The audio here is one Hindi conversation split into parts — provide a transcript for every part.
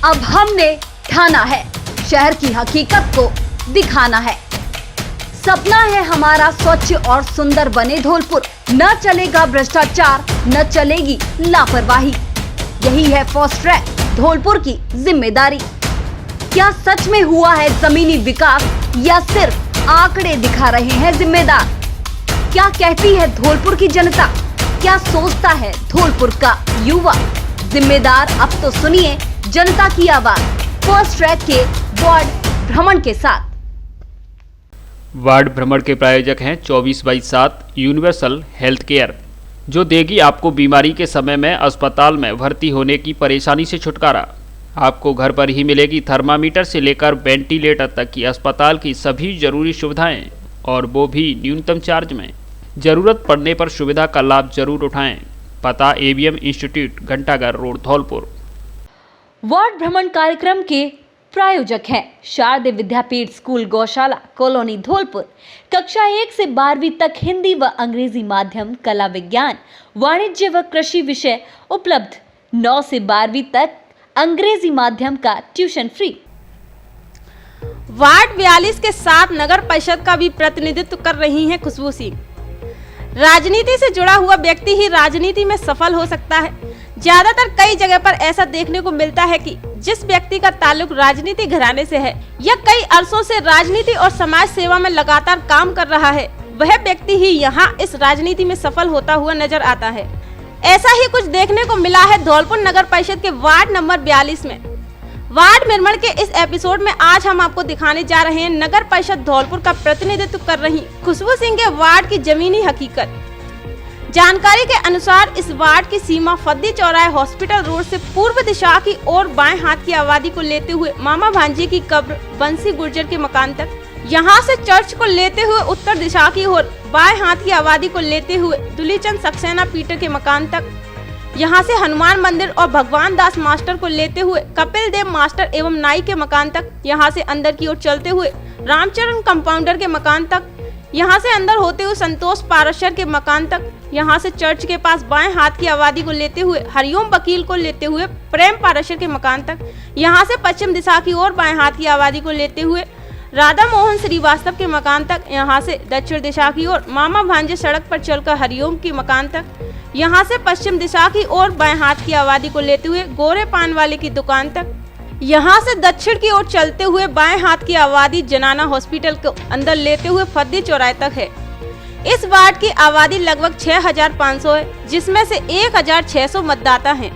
अब हमने ठाना है, शहर की हकीकत को दिखाना है। सपना है हमारा स्वच्छ और सुंदर बने धौलपुर। न चलेगा भ्रष्टाचार, न चलेगी लापरवाही। यही है फास्ट ट्रैक धौलपुर की जिम्मेदारी। क्या सच में हुआ है जमीनी विकास या सिर्फ आंकड़े दिखा रहे हैं जिम्मेदार? क्या कहती है धौलपुर की जनता? क्या सोचता है धौलपुर का युवा? जिम्मेदार अब तो सुनिए जनता की आवाज फास्ट ट्रैक के वार्ड भ्रमण के साथ। वार्ड भ्रमण के प्रायोजक हैं 24/7 यूनिवर्सल हेल्थ केयर, जो देगी आपको बीमारी के समय में अस्पताल में भर्ती होने की परेशानी से छुटकारा। आपको घर पर ही मिलेगी थर्मामीटर से लेकर वेंटिलेटर तक की अस्पताल की सभी जरूरी सुविधाएं, और वो भी न्यूनतम चार्ज में। जरूरत पड़ने पर सुविधा का लाभ जरूर उठाएं। पता ABM इंस्टीट्यूट, घंटाघर रोड, धौलपुर। वार्ड भ्रमण कार्यक्रम के प्रायोजक हैं शारदे विद्यापीठ स्कूल गौशाला कॉलोनी धौलपुर। कक्षा 1 से 12वीं तक हिंदी व अंग्रेजी माध्यम, कला विज्ञान, वाणिज्य व कृषि विषय उपलब्ध। 9 से 12वीं तक अंग्रेजी माध्यम का ट्यूशन फ्री। वार्ड 42 के साथ नगर परिषद का भी प्रतिनिधित्व कर रही हैं खुशबू सिंह। राजनीति से जुड़ा हुआ व्यक्ति ही राजनीति में सफल हो सकता है। ज्यादातर कई जगह पर ऐसा देखने को मिलता है कि जिस व्यक्ति का ताल्लुक राजनीति घराने से है या कई अरसों से राजनीति और समाज सेवा में लगातार काम कर रहा है, वह व्यक्ति ही यहाँ इस राजनीति में सफल होता हुआ नजर आता है। ऐसा ही कुछ देखने को मिला है धौलपुर नगर परिषद के वार्ड नंबर 42 में। वार्ड भ्रमण के इस एपिसोड में आज हम आपको दिखाने जा रहे हैं नगर परिषद धौलपुर का प्रतिनिधित्व कर रही खुशबू सिंह के वार्ड की जमीनी हकीकत। जानकारी के अनुसार इस वार्ड की सीमा फद्दी चौराहे हॉस्पिटल रोड से पूर्व दिशा की ओर बाएं हाथ की आबादी को लेते हुए मामा भांजे की कब्र बंसी गुर्जर के मकान तक, यहां से चर्च को लेते हुए उत्तर दिशा की ओर बाएं हाथ की आबादी को लेते हुए दुलीचंद सक्सेना पीटर के मकान तक, यहां से हनुमान मंदिर और भगवान दास मास्टर को लेते हुए कपिल देव मास्टर एवं नाई के मकान तक, यहां से अंदर की ओर चलते हुए रामचरण कंपाउंडर के मकान तक, यहां से अंदर होते हुए संतोष पारशर के मकान तक, यहां से चर्च के पास बाएं हाथ की आबादी को लेते हुए हरिओम वकील को लेते हुए प्रेम पारशर के मकान तक, यहां से पश्चिम दिशा की ओर बाएं हाथ की आबादी को लेते हुए राधा मोहन श्रीवास्तव के मकान तक, यहां से दक्षिण दिशा की ओर मामा भांजे सड़क पर चलकर हरिओम के मकान तक, यहां से पश्चिम दिशा की ओर बाएं हाथ की आबादी को लेते हुए गोरे पान वाले की दुकान तक, यहां से दक्षिण की ओर चलते हुए बाएं हाथ की आबादी जनाना हॉस्पिटल को अंदर लेते हुए फद्दी चौराहे तक है। इस वार्ड की आबादी लगभग 6500 है, जिसमें से 1600 मतदाता हैं।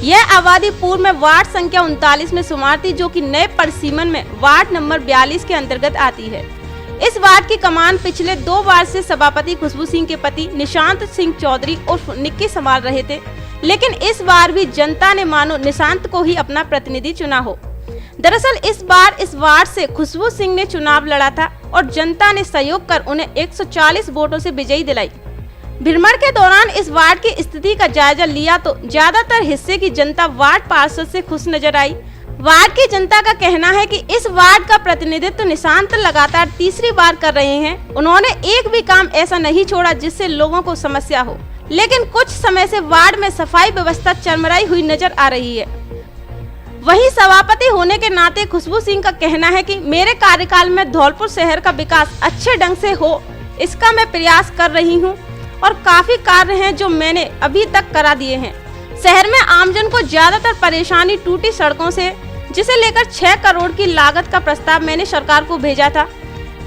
यह आबादी पूर्व में वार्ड संख्या 39 में शुमार थी, जो कि नए परिसीमन में वार्ड नंबर 42 के अंतर्गत आती है। इस वार्ड की कमान पिछले 2 बार से सभापति खुशबू सिंह के पति निशांत सिंह चौधरी उर्फ निक्की संभाल रहे थे, लेकिन इस बार भी जनता ने मानो निशांत को ही अपना प्रतिनिधि चुना हो। दरअसल इस बार इस वार्ड से खुशबू सिंह ने चुनाव लड़ा था और जनता ने सहयोग कर उन्हें 140 वोटों से विजयी दिलाई। भ्रमण के दौरान इस वार्ड की स्थिति का जायजा लिया तो ज्यादातर हिस्से की जनता वार्ड पार्षद से खुश नजर आई। वार्ड की जनता का कहना है कि इस वार्ड का प्रतिनिधित्व निशांत लगातार तीसरी बार कर रहे हैं। उन्होंने एक भी काम ऐसा नहीं छोड़ा जिससे लोगों को समस्या हो, लेकिन कुछ समय से वार्ड में सफाई व्यवस्था चरमराई हुई नजर आ रही है। वहीं सभापति होने के नाते खुशबू सिंह का कहना है कि मेरे कार्यकाल में धौलपुर शहर का विकास अच्छे ढंग से हो, इसका मैं प्रयास कर रही हूं और काफी कार्य हैं जो मैंने अभी तक करा दिए हैं। शहर में आमजन को ज्यादातर परेशानी टूटी सड़कों से, जिसे लेकर 6 करोड़ की लागत का प्रस्ताव मैंने सरकार को भेजा था,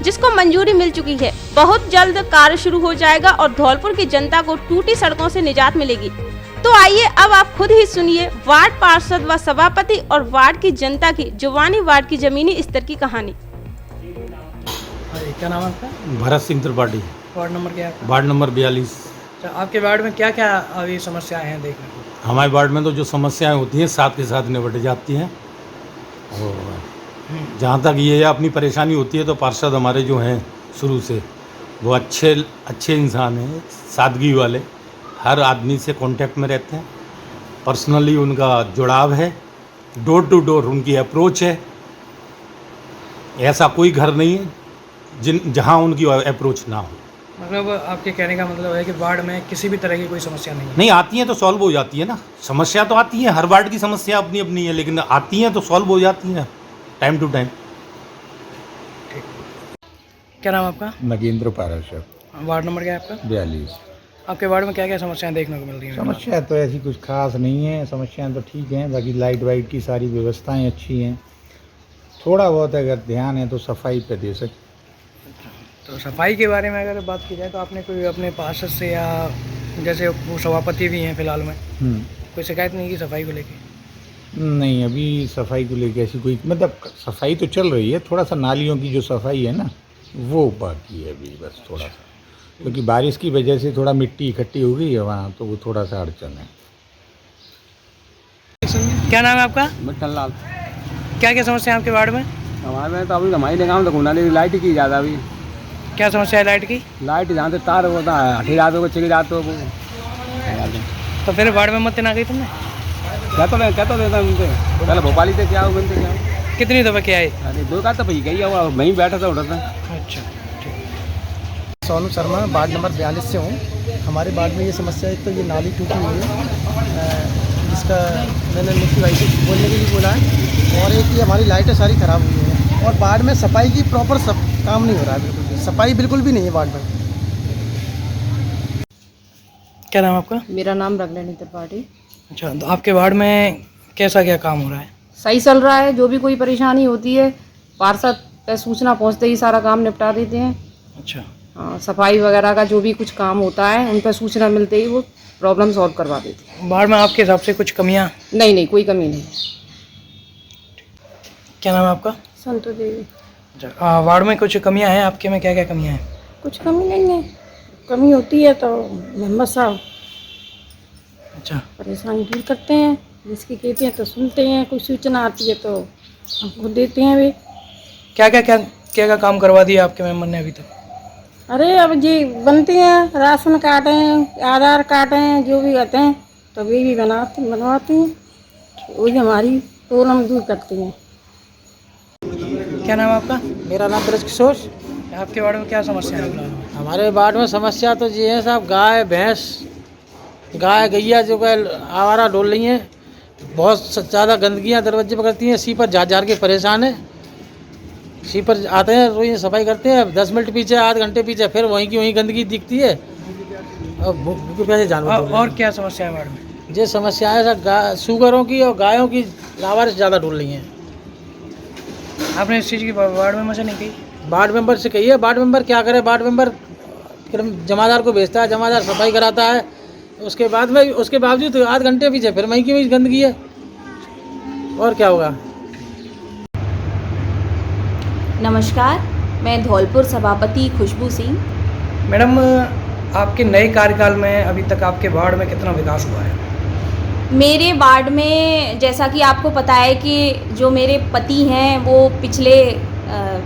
जिसको मंजूरी मिल चुकी है। बहुत जल्द कार्य शुरू हो जाएगा और धौलपुर की जनता को टूटी सड़कों से निजात मिलेगी। तो आइए अब आप खुद ही सुनिए वार्ड पार्षद व सभापति और वार्ड की जनता की जुबानी वार्ड की जमीनी स्तर की कहानी। क्या नाम है आपका? भरत सिंह त्रिपाठी। वार्ड नंबर क्या है? Ward number 42। अच्छा, आपके वार्ड में क्या क्या अभी समस्याएं हैं देखने को? हमारे वार्ड में तो जो समस्याएं होती हैं साथ के साथ निपट जाती हैं, और जहाँ तक ये अपनी परेशानी होती है तो पार्षद हमारे जो हैं शुरू से वो अच्छे इंसान हैं, सादगी वाले, हर आदमी से कांटेक्ट में रहते हैं, पर्सनली उनका जुड़ाव है, डोर टू डोर उनकी अप्रोच है। ऐसा कोई घर नहीं है जहाँ उनकी अप्रोच ना हो। मतलब आपके कहने का मतलब है कि वार्ड में किसी भी तरह की कोई समस्या नहीं है। नहीं, आती हैं तो सॉल्व हो जाती है ना। समस्या तो आती है, हर वार्ड की समस्या अपनी अपनी है, लेकिन आती हैं तो सॉल्व हो जाती हैं टाइम टू टाइम। क्या नाम आपका? नगेंद्र पाराशर, वार्ड नंबर क्या है आपका? 42। आपके वार्ड में क्या क्या समस्याएं देखने को मिल रही हैं? समस्या तो ऐसी कुछ खास नहीं है, समस्याएं तो ठीक हैं, बाकी लाइट वाइट की सारी व्यवस्थाएं अच्छी हैं। थोड़ा बहुत अगर ध्यान है तो सफाई पे दे सकते। तो सफाई के बारे में अगर बात की जाए तो आपने कोई अपने पार्षद से या जैसे वो सभापति भी हैं फिलहाल में, कोई शिकायत नहीं की सफाई को लेके? नहीं, अभी सफाई को लेकर ऐसी कोई, मतलब सफाई तो चल रही है, थोड़ा सा नालियों की जो सफाई है ना वो बाकी है अभी, बस थोड़ा सा, क्योंकि बारिश की वजह से थोड़ा मिट्टी इकट्ठी हो गई है वहाँ, तो वो थोड़ा सा अड़चन है। क्या नाम है आपका? मिठन लाल। क्या क्या समस्या है आपके वार्ड में? हमारे में तो अभी हमारे काम तो घूमना नहीं, लाइट की ज़्यादा अभी। क्या समस्या है लाइट की? लाइट जहाँ से तार होता है हटी जाते हो, चिक जाते हो वो। तो फिर वार्ड में मत ना गई तुमने? क्या तो देता उनसे, पहले भोपाली से क्या हो, बनते क्या हो। कितनी दफ़ा क्या है? अरे 2 का तो भई गई है, वो वहीं बैठा था उठा था। अच्छा, सोनू शर्मा, वार्ड नंबर 42 से हूँ। हमारे वार्ड में ये समस्या है, तो ये नाली टूटी हुई है, जिसका मैंने मुख्य भाई से बोलने के लिए बोला है, और एक ही हमारी लाइटें सारी ख़राब हुई हैं, और वार्ड में सफाई की प्रॉपर काम नहीं हो रहा है, बिल्कुल भी सफाई बिल्कुल भी नहीं है वार्ड में। क्या नाम है आपका? मेरा नाम रगलेनी त्रिपाठी। अच्छा, तो आपके वार्ड में कैसा क्या काम हो रहा है? सही चल रहा है, जो भी कोई परेशानी होती है पार्षद पे सूचना पहुंचते ही सारा काम निपटा देते हैं। अच्छा, हाँ, सफाई वगैरह का जो भी कुछ काम होता है उन पर सूचना मिलते ही वो प्रॉब्लम सॉल्व करवा देते हैं। वार्ड में आपके हिसाब से कुछ कमियां? नहीं, कोई कमी नहीं है। क्या नाम है आपका? संतो देवी। अच्छा, वार्ड में कुछ कमियां हैं आपके में? क्या क्या कमियां हैं? कुछ कमी नहीं है, कमी होती है तो मोहम्मद साहब अच्छा, परेशानी दूर करते हैं, जिसकी कहते हैं तो सुनते हैं, कोई सूचना आती है तो हमको देते हैं वे। क्या काम करवा दिया आपके मेंबर ने अभी तक? अरे अब जी बनते हैं, राशन कार्ड हैं, आधार कार्ड हैं, जो भी आते हैं तो वे भी बनवाते हैं, वही हमारी प्रॉब्लम दूर करते हैं। क्या नाम है आपका? मेरा नाम ब्रज किशोर। आपके वार्ड में क्या समस्या है फिलहाल? हमारे वार्ड में समस्या तो ये है साहब, गाय भैंस, गाय गैया जो है आवारा डोल रही हैं, बहुत ज़्यादा गंदगियाँ दरवाजे पर करती हैं, सीपर झाड़ के परेशान है। सीपर आते हैं, रोज सफाई करते हैं, 10 मिनट पीछे, आध घंटे पीछे, फिर वहीं की वहीं गंदगी दिखती है, और भूखे प्यासे जानवर। और क्या समस्या है वार्ड में? ये समस्या है सर, सुगरों की और गायों की लावारिस ज़्यादा डोल रही हैं। आपने इस चीज़ की वार्ड मेंबर से नहीं कही? वार्ड मेंबर से कही है, वार्ड मेंबर क्या करे, वार्ड मेंबर फिर जमादार को भेजता है, जमादार सफाई कराता है, उसके बाद में, उसके बावजूद आध घंटे पीछे फिर वहीं की वहीं गंदगी है, और क्या होगा। नमस्कार, मैं धौलपुर सभापति खुशबू सिंह। मैडम, आपके नए कार्यकाल में अभी तक आपके वार्ड में कितना विकास हुआ है? मेरे वार्ड में जैसा कि आपको पता है कि जो मेरे पति हैं वो पिछले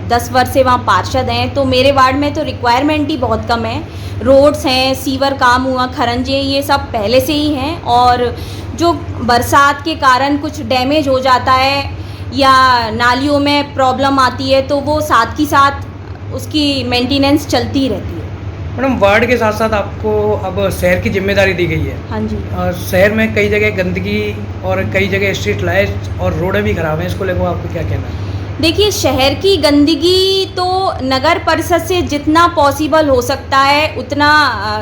10 वर्ष से वहाँ पार्षद हैं, तो मेरे वार्ड में तो रिक्वायरमेंट ही बहुत कम है। रोड्स हैं, सीवर काम हुआ, खरंजे, ये सब पहले से ही हैं, और जो बरसात के कारण कुछ डैमेज हो जाता है या नालियों में प्रॉब्लम आती है तो वो साथ ही साथ उसकी मेंटेनेंस चलती रहती है। मैडम, वार्ड के साथ साथ आपको अब शहर की जिम्मेदारी दी गई है। हाँ जी। और शहर में कई जगह गंदगी और कई जगह स्ट्रीट लाइट और रोडें भी खराब हैं, इसको लेकर आपको क्या कहना है? देखिए, शहर की गंदगी तो नगर परिषद से जितना पॉसिबल हो सकता है उतना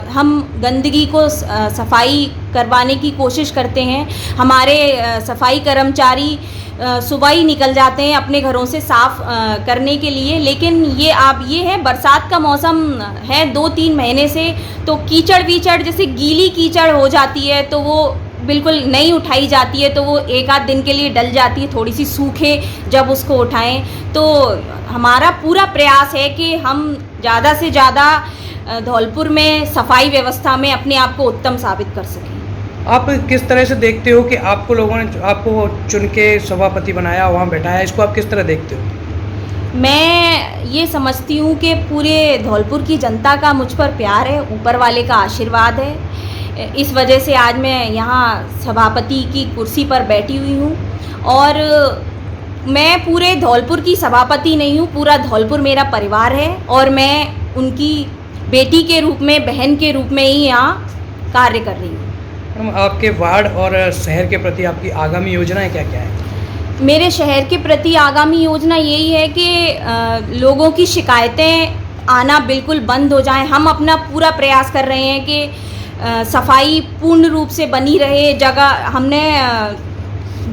हम गंदगी को सफाई करवाने की कोशिश करते हैं। हमारे सफाई कर्मचारी सुबह ही निकल जाते हैं अपने घरों से साफ़ करने के लिए, लेकिन ये है बरसात का मौसम है 2-3 महीने से, तो कीचड़ वीचड़, जैसे गीली कीचड़ हो जाती है तो वो बिल्कुल नहीं उठाई जाती है, तो वो एक आध दिन के लिए डल जाती है, थोड़ी सी सूखे जब उसको उठाएं। तो हमारा पूरा प्रयास है कि हम ज़्यादा से ज़्यादा धौलपुर में सफाई व्यवस्था में अपने आप को उत्तम साबित कर सकें। आप किस तरह से देखते हो कि आपको लोगों ने आपको चुन के सभापति बनाया, वहाँ बैठाया, इसको आप किस तरह देखते हो? मैं ये समझती हूँ कि पूरे धौलपुर की जनता का मुझ पर प्यार है, ऊपर वाले का आशीर्वाद है। इस वजह से आज मैं यहाँ सभापति की कुर्सी पर बैठी हुई हूँ, और मैं पूरे धौलपुर की सभापति नहीं हूँ, पूरा धौलपुर मेरा परिवार है और मैं उनकी बेटी के रूप में, बहन के रूप में ही यहाँ कार्य कर रही हूँ। मैडम, आपके वार्ड और शहर के प्रति आपकी आगामी योजनाएं क्या क्या है? मेरे शहर के प्रति आगामी योजना यही है कि लोगों की शिकायतें आना बिल्कुल बंद हो जाएं। हम अपना पूरा प्रयास कर रहे हैं कि सफाई पूर्ण रूप से बनी रहे। जगह हमने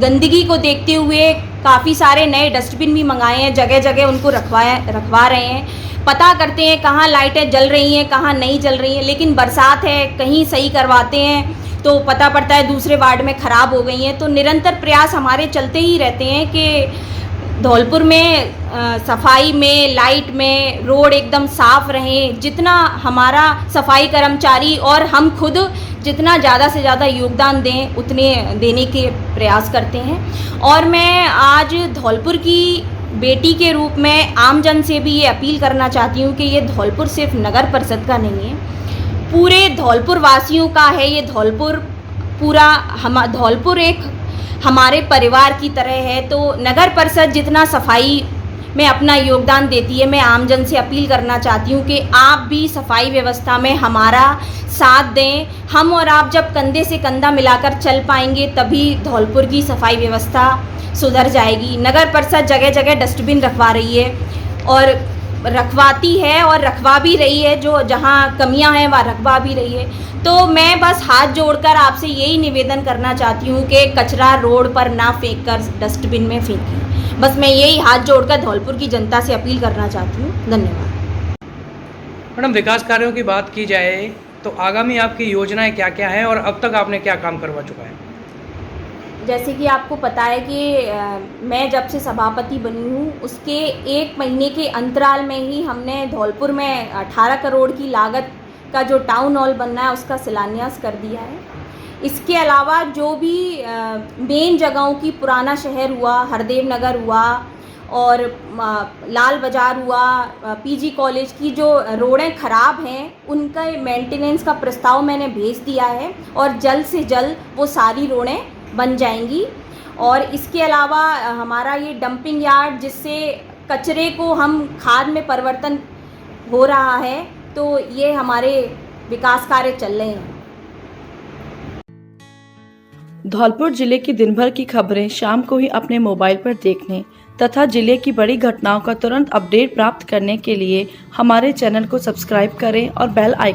गंदगी को देखते हुए काफ़ी सारे नए डस्टबिन भी मंगाए हैं, जगह जगह उनको रखवा रहे हैं। पता करते हैं कहाँ लाइटें जल रही हैं, कहाँ नहीं जल रही हैं, लेकिन बरसात है, कहीं सही करवाते हैं तो पता पड़ता है दूसरे वार्ड में ख़राब हो गई हैं। तो निरंतर प्रयास हमारे चलते ही रहते हैं कि धौलपुर में सफाई में, लाइट में, रोड एकदम साफ़ रहें। जितना हमारा सफाई कर्मचारी और हम खुद जितना ज़्यादा से ज़्यादा योगदान दें उतने देने के प्रयास करते हैं। और मैं आज धौलपुर की बेटी के रूप में आमजन से भी ये अपील करना चाहती हूँ कि ये धौलपुर सिर्फ नगर परिषद का नहीं है, पूरे धौलपुर वासियों का है। ये धौलपुर पूरा धौलपुर एक हमारे परिवार की तरह है। तो नगर परिषद जितना सफाई में अपना योगदान देती है, मैं आमजन से अपील करना चाहती हूँ कि आप भी सफाई व्यवस्था में हमारा साथ दें। हम और आप जब कंधे से कंधा मिलाकर चल पाएंगे तभी धौलपुर की सफाई व्यवस्था सुधर जाएगी। नगर परिषद जगह जगह डस्टबिन रखवा रही है और रखवाती है और रखवा भी रही है, जो जहाँ कमियां हैं वहाँ रखवा भी रही है। तो मैं बस हाथ जोड़कर आपसे यही निवेदन करना चाहती हूँ कि कचरा रोड पर ना फेंक कर डस्टबिन में फेंकें। बस मैं यही हाथ जोड़कर धौलपुर की जनता से अपील करना चाहती हूँ। धन्यवाद। मैडम, विकास कार्यों की बात की जाए तो आगामी आपकी योजनाएं क्या क्या हैं और अब तक आपने क्या काम करवा चुका है? जैसे कि आपको पता है कि मैं जब से सभापति बनी हूँ उसके 1 महीने के अंतराल में ही हमने धौलपुर में 18 करोड़ की लागत का जो टाउन हॉल बनना है उसका शिलान्यास कर दिया है। इसके अलावा जो भी मेन जगहों की, पुराना शहर हुआ, हरदेव नगर हुआ और लाल बाज़ार हुआ, पीजी कॉलेज की जो रोडें ख़राब हैं उनका मेंटेनेंस का प्रस्ताव मैंने भेज दिया है और जल्द से जल्द वो सारी रोडें बन जाएंगी। और इसके अलावा हमारा ये डंपिंग यार्ड, जिससे कचरे को हम खाद में परिवर्तन हो रहा है, तो ये हमारे विकास कार्य चल रहे हैं। धौलपुर जिले की दिन भर की खबरें शाम को ही अपने मोबाइल पर देखने तथा जिले की बड़ी घटनाओं का तुरंत अपडेट प्राप्त करने के लिए हमारे चैनल को सब्सक्राइब करें और बेल आइकन